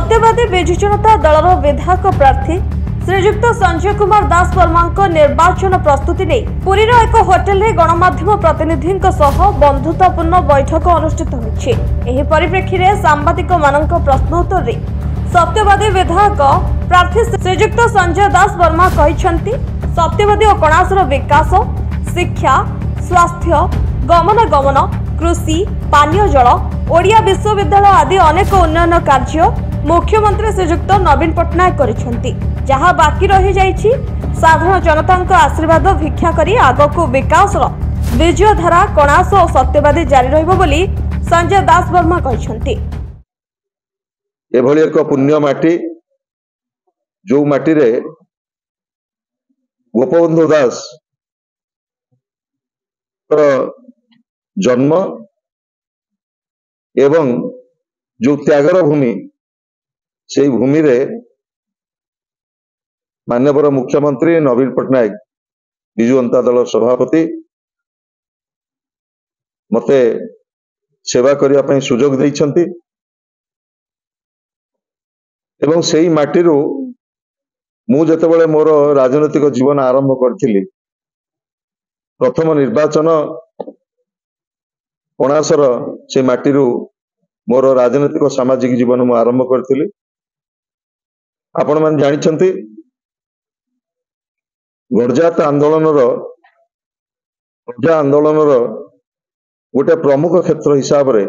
सत्यवादी बिजु जनता दलर विधायक प्रार्थी श्रीजुक्त संजय कुमार दास वर्मा निर्वाचन प्रस्तुति नहीं पुरीर एक होटेल रे गणमाध्यम प्रतिनिधि बंधुतापूर्ण बैठक अनुष्ठित होइछि। एही परिप्रेक्षी रे सांबादिक मानक प्रश्नोत्तर रे सत्यवादी विधायक प्रार्थी श्रीजुक्त संजय दास वर्मा कहिसंती सत्यवादी और कणासर विकास शिक्षा स्वास्थ्य गमनागमन कृषि पानीय जल ओडिया विश्वविद्यालय आदि अनेक उन्नयन कार्य मुख्यमंत्री श्रीजुक्त नवीन पट्टनायक करिसेंती। जहां बाकी रही जाइछि साधारण जनता आशीर्वाद भिक्षा करी आगको विकासर विजय धारा कणास और सत्यवादी जारी रहिबो बोली संजय दास वर्मा कहिसेंती। एभली एक पुण्य माटी जो माटी रे गोपबंधु दास जन्म एवं जो त्यागर भूमि से भूमि रे माननीय मुख्यमंत्री नवीन पट्टनायक बिजु जनता दल सभापति मते सेवा करिया पई सुजोग दैछंती एवं सेही माटीरू मु जेतेबेले मोर राजनैतिक जीवन आरंभ करथिली प्रथम निर्वाचन कणासर से माटीरू मोर राजनैतिक सामाजिक जीवन मु आरंभ करथिली। आपण मान जानिछंती गणजात आंदोलन गोटे प्रमुख क्षेत्र हिसाब रे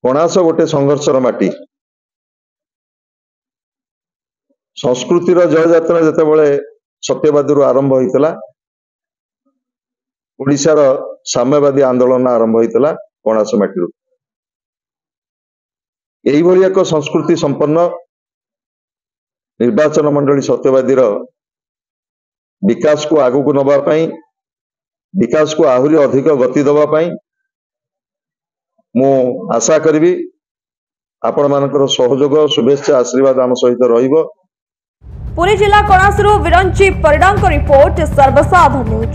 कणास गोटे संघर्षर माटी संस्कृतिर जय यात्रा जेतेबेले सत्यवादी आरंभ होइतला ओडिशार साम्यवादी आंदोलन आरंभ होइतला कणास माटी एही भली एक संस्कृति संपन्न निर्वाचन मंडली सत्यवादी विकास को आगु को नबा पई विकास को आहुरी अधिक गति दबा पई मु आशा करिवि आपण मानकर सहयोग शुभेच्छा आशीर्वाद आम सहित रहिबो। पुरी जिला कणासरू विरंची परिडांक रिपोर्ट सर्वसाधारण न्यूज।